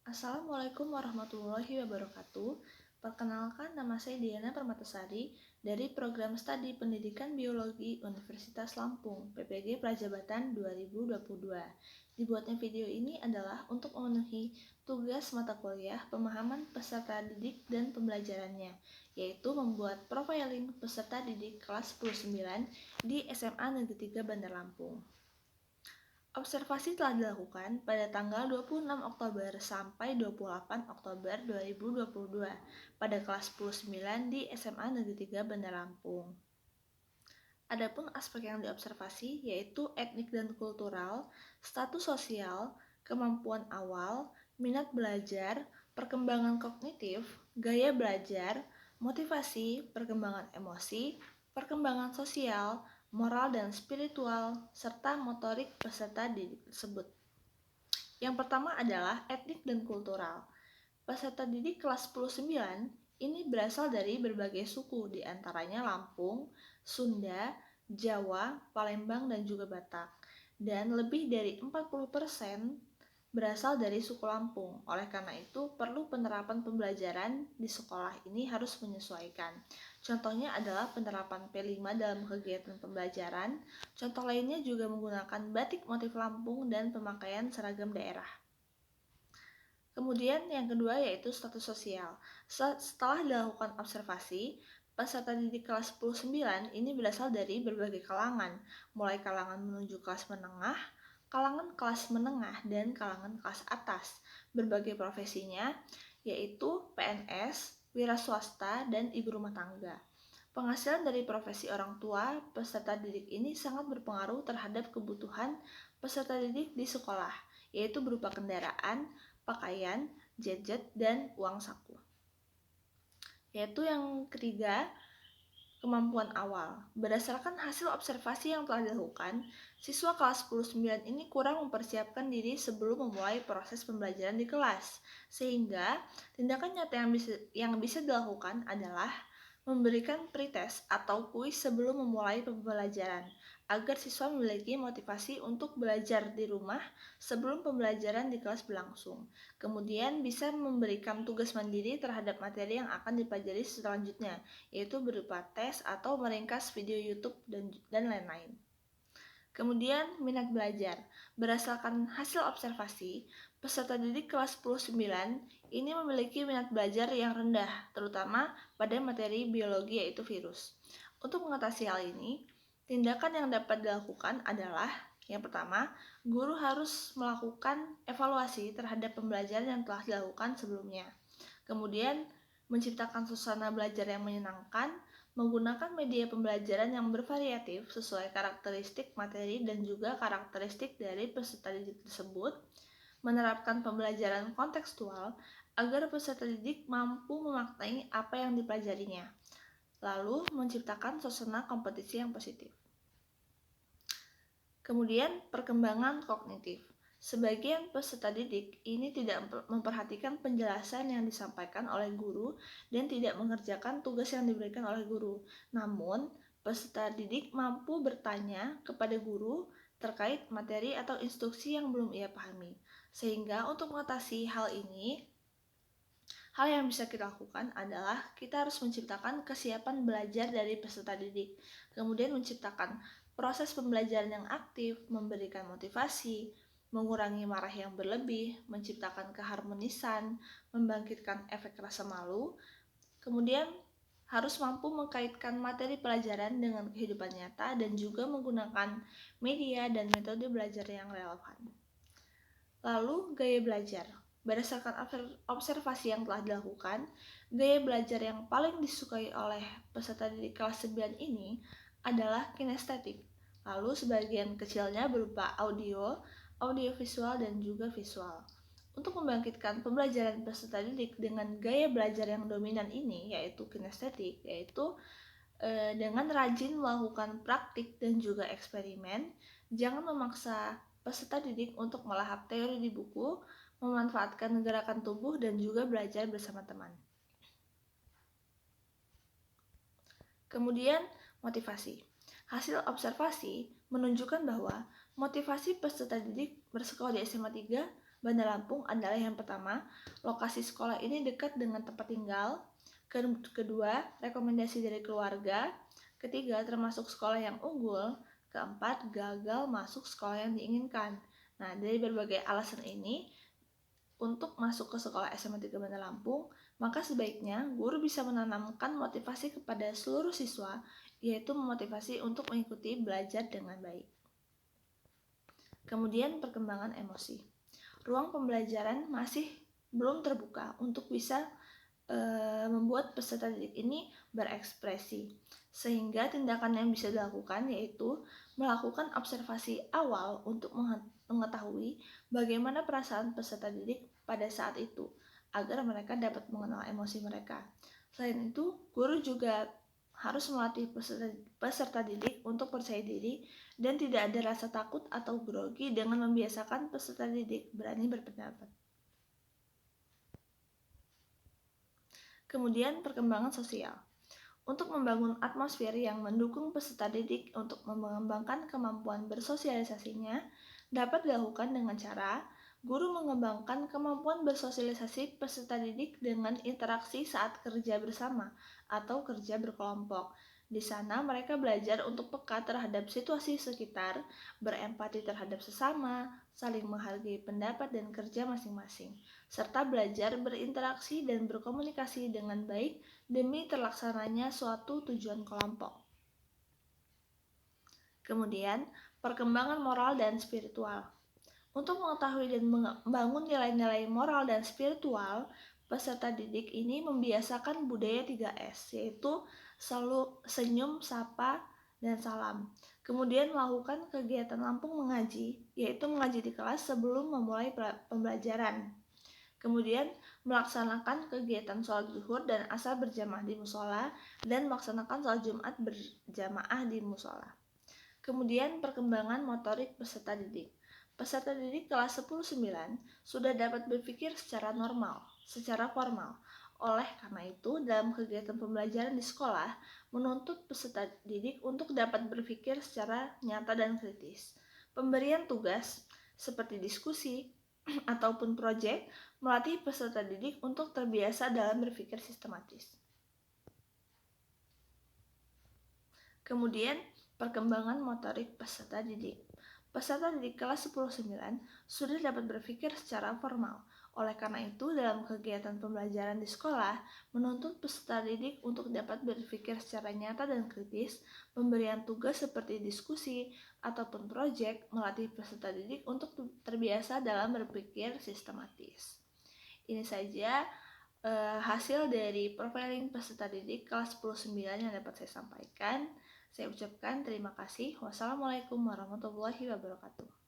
Assalamualaikum warahmatullahi wabarakatuh. Perkenalkan, nama saya Diana Permatasari dari Program Studi Pendidikan Biologi Universitas Lampung, PPG Prajabatan 2022. Dibuatnya video ini adalah untuk memenuhi tugas mata kuliah pemahaman peserta didik dan pembelajarannya, yaitu membuat profiling peserta didik kelas 19 di SMA Negeri 3 Bandar Lampung. Observasi telah dilakukan pada tanggal 26 Oktober sampai 28 Oktober 2022 pada kelas 19 di SMA Negeri 3 Bandar Lampung. Adapun aspek yang diobservasi yaitu etnik dan kultural, status sosial, kemampuan awal, minat belajar, perkembangan kognitif, gaya belajar, motivasi, perkembangan emosi, perkembangan sosial, moral dan spiritual, serta motorik peserta didik tersebut. Yang pertama adalah etnik dan kultural. Peserta didik kelas 19 ini berasal dari berbagai suku, diantaranya Lampung, Sunda, Jawa, Palembang, dan juga Batak. Dan lebih dari 40% berasal dari suku Lampung. Oleh karena itu, perlu penerapan pembelajaran di sekolah ini harus menyesuaikan. Contohnya adalah penerapan P5 dalam kegiatan pembelajaran. Contoh lainnya juga menggunakan batik motif Lampung dan pemakaian seragam daerah. Kemudian yang kedua yaitu status sosial. Setelah dilakukan observasi, peserta didik kelas 19 ini berasal dari berbagai kalangan, mulai kalangan menuju kelas menengah, kalangan kelas menengah, dan kalangan kelas atas. Berbagai profesinya yaitu PNS, wira swasta, dan ibu rumah tangga. Penghasilan dari profesi orang tua peserta didik ini sangat berpengaruh terhadap kebutuhan peserta didik di sekolah, yaitu berupa kendaraan, pakaian, gadget, dan uang saku. Yaitu yang ketiga, kemampuan awal. Berdasarkan hasil observasi yang telah dilakukan, siswa kelas 19 ini kurang mempersiapkan diri sebelum memulai proses pembelajaran di kelas. Sehingga tindakan nyata yang bisa dilakukan adalah memberikan pretest atau kuis sebelum memulai pembelajaran, agar siswa memiliki motivasi untuk belajar di rumah sebelum pembelajaran di kelas berlangsung. Kemudian bisa memberikan tugas mandiri terhadap materi yang akan dipelajari selanjutnya, yaitu berupa tes atau meringkas video YouTube dan lain-lain. Kemudian minat belajar. Berdasarkan hasil observasi, peserta didik kelas 19 ini memiliki minat belajar yang rendah, terutama pada materi biologi yaitu virus. Untuk mengatasi hal ini, tindakan yang dapat dilakukan adalah yang pertama, guru harus melakukan evaluasi terhadap pembelajaran yang telah dilakukan sebelumnya. Kemudian, menciptakan suasana belajar yang menyenangkan, menggunakan media pembelajaran yang bervariatif sesuai karakteristik materi dan juga karakteristik dari peserta didik tersebut, menerapkan pembelajaran kontekstual agar peserta didik mampu memaknai apa yang dipelajarinya, lalu menciptakan suasana kompetisi yang positif. Kemudian, perkembangan kognitif. Sebagian peserta didik ini tidak memperhatikan penjelasan yang disampaikan oleh guru dan tidak mengerjakan tugas yang diberikan oleh guru. Namun, peserta didik mampu bertanya kepada guru terkait materi atau instruksi yang belum ia pahami. Sehingga untuk mengatasi hal ini, hal yang bisa kita lakukan adalah kita harus menciptakan kesiapan belajar dari peserta didik. Kemudian menciptakan proses pembelajaran yang aktif, memberikan motivasi, mengurangi marah yang berlebih, menciptakan keharmonisan, membangkitkan efek rasa malu. Kemudian harus mampu mengkaitkan materi pelajaran dengan kehidupan nyata dan juga menggunakan media dan metode belajar yang relevan. Lalu, gaya belajar. Berdasarkan observasi yang telah dilakukan, gaya belajar yang paling disukai oleh peserta didik kelas 9 ini adalah kinestetik. Lalu sebagian kecilnya berupa audiovisual dan juga visual. Untuk membangkitkan pembelajaran peserta didik dengan gaya belajar yang dominan ini, yaitu kinestetik, yaitu dengan rajin melakukan praktik dan juga eksperimen, jangan memaksa peserta didik untuk melahap teori di buku, memanfaatkan gerakan tubuh dan juga belajar bersama teman. Kemudian, motivasi. Hasil observasi menunjukkan bahwa motivasi peserta didik bersekolah di SMA 3 Bandar Lampung adalah yang pertama, lokasi sekolah ini dekat dengan tempat tinggal. Kedua, rekomendasi dari keluarga. Ketiga, termasuk sekolah yang unggul. Keempat, gagal masuk sekolah yang diinginkan. Nah, dari berbagai alasan ini, untuk masuk ke sekolah SMA 3 Bandar Lampung, maka sebaiknya guru bisa menanamkan motivasi kepada seluruh siswa, yaitu memotivasi untuk mengikuti belajar dengan baik. Kemudian perkembangan emosi. Ruang pembelajaran masih belum terbuka untuk bisa membuat peserta didik ini berekspresi, sehingga tindakan yang bisa dilakukan yaitu melakukan observasi awal untuk mengetahui bagaimana perasaan peserta didik pada saat itu, agar mereka dapat mengenal emosi mereka. Selain itu, guru juga harus melatih peserta didik untuk percaya diri dan tidak ada rasa takut atau grogi dengan membiasakan peserta didik berani berpendapat. Kemudian perkembangan sosial. Untuk membangun atmosfer yang mendukung peserta didik untuk mengembangkan kemampuan bersosialisasinya, dapat dilakukan dengan cara guru mengembangkan kemampuan bersosialisasi peserta didik dengan interaksi saat kerja bersama atau kerja berkelompok. Di sana mereka belajar untuk peka terhadap situasi sekitar, berempati terhadap sesama, saling menghargai pendapat dan kerja masing-masing, serta belajar berinteraksi dan berkomunikasi dengan baik demi terlaksananya suatu tujuan kelompok. Kemudian, perkembangan moral dan spiritual. Untuk mengetahui dan membangun nilai-nilai moral dan spiritual, peserta didik ini membiasakan budaya 3S, yaitu selalu senyum, sapa, dan salam. Kemudian melakukan kegiatan lampung mengaji, yaitu mengaji di kelas sebelum memulai pembelajaran. Kemudian melaksanakan kegiatan sholat zuhur dan asar berjamaah di musola dan melaksanakan sholat Jumat berjamaah di musola. Kemudian perkembangan motorik peserta didik. Peserta didik kelas 10-9 sudah dapat berpikir secara normal, secara formal. Oleh karena itu, dalam kegiatan pembelajaran di sekolah, menuntut peserta didik untuk dapat berpikir secara nyata dan kritis. Pemberian tugas seperti diskusi ataupun proyek melatih peserta didik untuk terbiasa dalam berpikir sistematis. Kemudian, perkembangan motorik peserta didik. Peserta didik kelas 10-9 sudah dapat berpikir secara formal. Oleh karena itu, dalam kegiatan pembelajaran di sekolah, menuntut peserta didik untuk dapat berpikir secara nyata dan kritis, pemberian tugas seperti diskusi ataupun proyek melatih peserta didik untuk terbiasa dalam berpikir sistematis. Ini saja hasil dari profiling peserta didik kelas 10-9 yang dapat saya sampaikan. Saya ucapkan terima kasih. Wassalamualaikum warahmatullahi wabarakatuh.